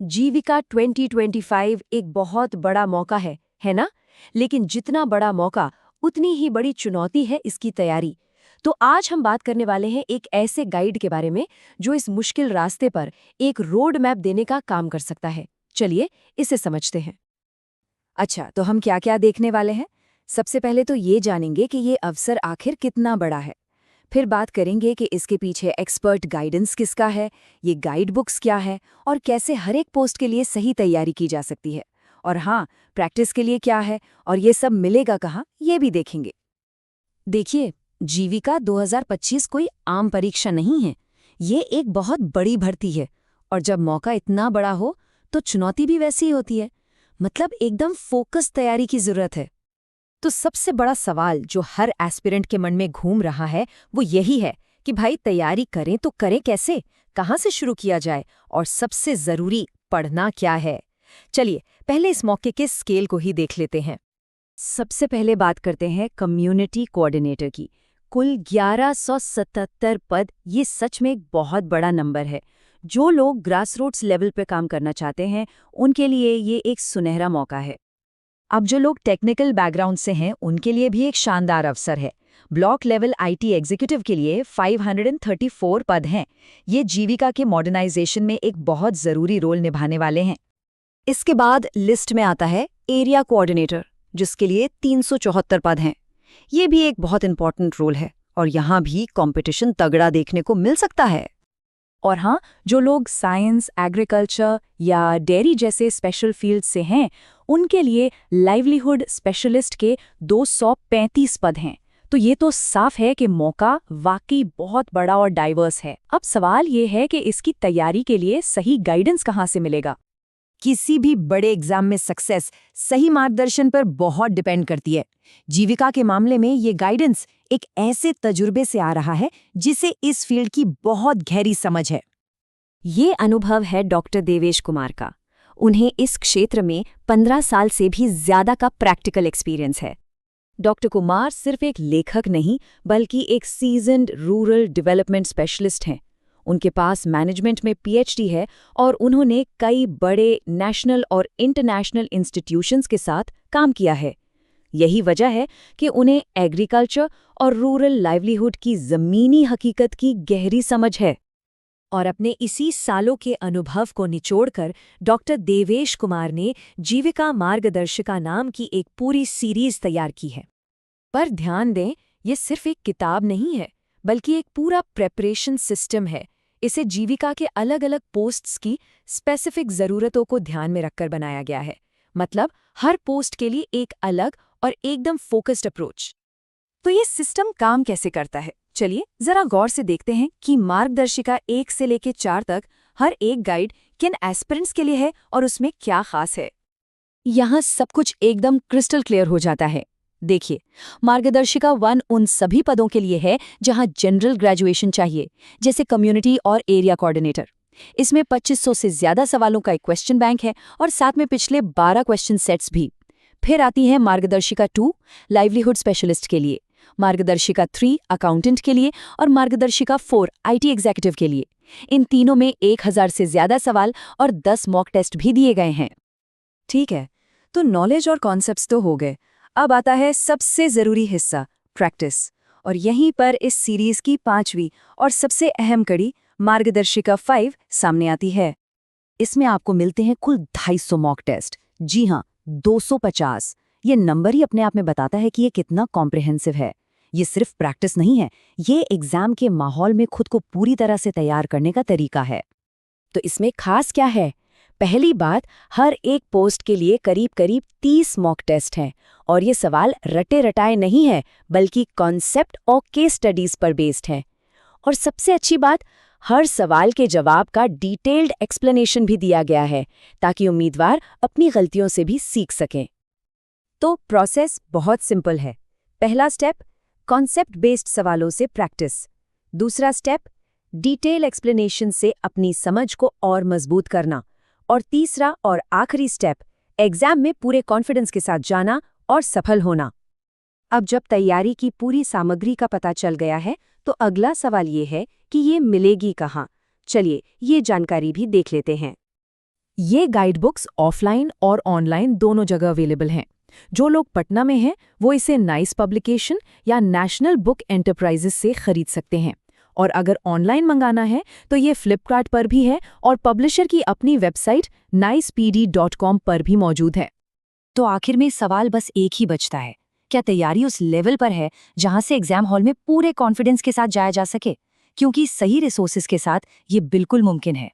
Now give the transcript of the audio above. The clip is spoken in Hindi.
जीविका 2025 एक बहुत बड़ा मौका है ना? लेकिन जितना बड़ा मौका, उतनी ही बड़ी चुनौती है इसकी तैयारी। तो आज हम बात करने वाले हैं एक ऐसे गाइड के बारे में जो इस मुश्किल रास्ते पर एक रोड मैप देने का काम कर सकता है। चलिए इसे समझते हैं। अच्छा, तो हम क्या क्या देखने वाले हैं? सबसे पहले तो ये जानेंगे कि ये अवसर आखिर कितना बड़ा है। फिर बात करेंगे कि इसके पीछे एक्सपर्ट गाइडेंस किसका है, ये गाइड बुक्स क्या है और कैसे हर एक पोस्ट के लिए सही तैयारी की जा सकती है। और हाँ, प्रैक्टिस के लिए क्या है और ये सब मिलेगा कहाँ, ये भी देखेंगे। देखिए, जीविका 2025 कोई आम परीक्षा नहीं है। ये एक बहुत बड़ी भर्ती है और जब मौका इतना बड़ा हो तो चुनौती भी वैसी ही होती है। मतलब एकदम फोकस तैयारी की जरूरत है। तो सबसे बड़ा सवाल जो हर एस्पिरेंट के मन में घूम रहा है वो यही है कि भाई तैयारी करें तो करें कैसे, कहाँ से शुरू किया जाए और सबसे जरूरी पढ़ना क्या है। चलिए पहले इस मौके के स्केल को ही देख लेते हैं। सबसे पहले बात करते हैं कम्युनिटी कोऑर्डिनेटर की। कुल 1177 पद, ये सच में एक बहुत बड़ा नंबर है। जो लोग ग्रासरूट्स लेवल पे काम करना चाहते हैं उनके लिए ये एक सुनहरा मौका है। अब जो लोग टेक्निकल बैकग्राउंड से हैं उनके लिए भी एक शानदार अवसर है। ब्लॉक लेवल आईटी एग्जीक्यूटिव के लिए 534 पद हैं। ये जीविका के मॉडर्नाइजेशन में एक बहुत जरूरी रोल निभाने वाले हैं। इसके बाद लिस्ट में आता है एरिया कोऑर्डिनेटर, जिसके लिए 374 पद हैं। ये भी एक बहुत इंपॉर्टेंट रोल है और यहाँ भी कंपटीशन तगड़ा देखने को मिल सकता है। और हाँ, जो लोग साइंस, एग्रीकल्चर या डेयरी जैसे स्पेशल फील्ड से हैं उनके लिए लाइवलीहुड स्पेशलिस्ट के 235 पद हैं। तो ये तो साफ है कि मौका वाकई बहुत बड़ा और डाइवर्स है। अब सवाल ये है कि इसकी तैयारी के लिए सही गाइडेंस कहाँ से मिलेगा। किसी भी बड़े एग्जाम में सक्सेस सही मार्गदर्शन पर बहुत डिपेंड करती है। जीविका के मामले में ये गाइडेंस एक ऐसे तजुर्बे से आ रहा है जिसे इस फील्ड की बहुत गहरी समझ है। ये अनुभव है डॉक्टर देवेश कुमार का। उन्हें इस क्षेत्र में 15 साल से भी ज्यादा का प्रैक्टिकल एक्सपीरियंस है। डॉक्टर कुमार सिर्फ एक लेखक नहीं बल्कि एक सीजन्ड रूरल डेवलपमेंट स्पेशलिस्ट हैं। उनके पास मैनेजमेंट में पीएचडी है और उन्होंने कई बड़े नेशनल और इंटरनेशनल इंस्टीट्यूशंस के साथ काम किया है। यही वजह है कि उन्हें एग्रीकल्चर और रूरल लाइवलीहुड की ज़मीनी हकीकत की गहरी समझ है। और अपने इसी सालों के अनुभव को निचोड़कर डॉक्टर देवेश कुमार ने जीविका मार्गदर्शिका नाम की एक पूरी सीरीज तैयार की है। पर ध्यान दें, ये सिर्फ एक किताब नहीं है बल्कि एक पूरा प्रेपरेशन सिस्टम है। इसे जीविका के अलग अलग पोस्ट्स की स्पेसिफिक ज़रूरतों को ध्यान में रखकर बनाया गया है। मतलब हर पोस्ट के लिए एक अलग और एकदम फोकस्ड अप्रोच। तो ये सिस्टम काम कैसे करता है, चलिए जरा गौर से देखते हैं कि मार्गदर्शिका 1 से लेकर 4 तक हर एक गाइड किन एस्पिरेंट्स के लिए है और उसमें क्या खास है। यहाँ सब कुछ एकदम क्रिस्टल क्लियर हो जाता है। देखिए, मार्गदर्शिका 1 उन सभी पदों के लिए है जहां जनरल ग्रेजुएशन चाहिए, जैसे कम्युनिटी और एरिया कोऑर्डिनेटर। इसमें 2500 से ज्यादा सवालों का एक क्वेश्चन बैंक है और साथ में पिछले 12 क्वेश्चन सेट्स भी। फिर आती है मार्गदर्शिका 2 लाइवलीहुड स्पेशलिस्ट के लिए, मार्गदर्शिका 3 अकाउंटेंट के लिए और मार्गदर्शिका 4 आईटी एग्जीक्यूटिव के लिए। इन तीनों में 1000 से ज्यादा सवाल और 10 मॉक टेस्ट भी दिए गए हैं। ठीक है, तो नॉलेज और कॉन्सेप्ट्स तो हो गए। अब आता है सबसे जरूरी हिस्सा, प्रैक्टिस। और यहीं पर इस सीरीज की 5वीं और सबसे अहम कड़ी मार्गदर्शिका 5 सामने आती है। इसमें आपको मिलते हैं कुल 250 मॉक टेस्ट। जी हाँ, 250। ये नंबर ही अपने आप में बताता है कि ये कितना कॉम्प्रिहेंसिव है। ये सिर्फ प्रैक्टिस नहीं है, ये एग्जाम के माहौल में खुद को पूरी तरह से तैयार करने का तरीका है। तो इसमें खास क्या है? पहली बात, हर एक पोस्ट के लिए करीब करीब 30 मॉक टेस्ट हैं और ये सवाल रटे रटाए नहीं है बल्कि कॉन्सेप्ट और केस स्टडीज पर बेस्ड है। और सबसे अच्छी बात, हर सवाल के जवाब का डिटेल्ड एक्सप्लेनेशन भी दिया गया है ताकि उम्मीदवार अपनी गलतियों से भी सीख सकें। तो प्रोसेस बहुत सिंपल है। पहला स्टेप, कॉन्सेप्ट बेस्ड सवालों से प्रैक्टिस। दूसरा स्टेप, डिटेल एक्सप्लेनेशन से अपनी समझ को और मजबूत करना। और तीसरा और आखिरी स्टेप, एग्जाम में पूरे कॉन्फिडेंस के साथ जाना और सफल होना। अब जब तैयारी की पूरी सामग्री का पता चल गया है तो अगला सवाल ये है कि ये मिलेगी कहाँ। चलिए ये जानकारी भी देख लेते हैं। ये गाइड बुक्स ऑफलाइन और ऑनलाइन दोनों जगह अवेलेबल हैं। जो लोग पटना में हैं वो इसे नाइस पब्लिकेशन या नेशनल बुक एंटरप्राइजेस से खरीद सकते हैं, और अगर ऑनलाइन मंगाना है तो ये फ्लिपकार्ट पर भी है और पब्लिशर की अपनी वेबसाइट nicepd.com पर भी मौजूद है। तो आखिर में सवाल बस एक ही बचता है, क्या तैयारी उस लेवल पर है जहां से एग्जाम हॉल में पूरे कॉन्फिडेंस के साथ जाया जा सके? क्योंकि सही रिसोर्सेज के साथ ये बिल्कुल मुमकिन है।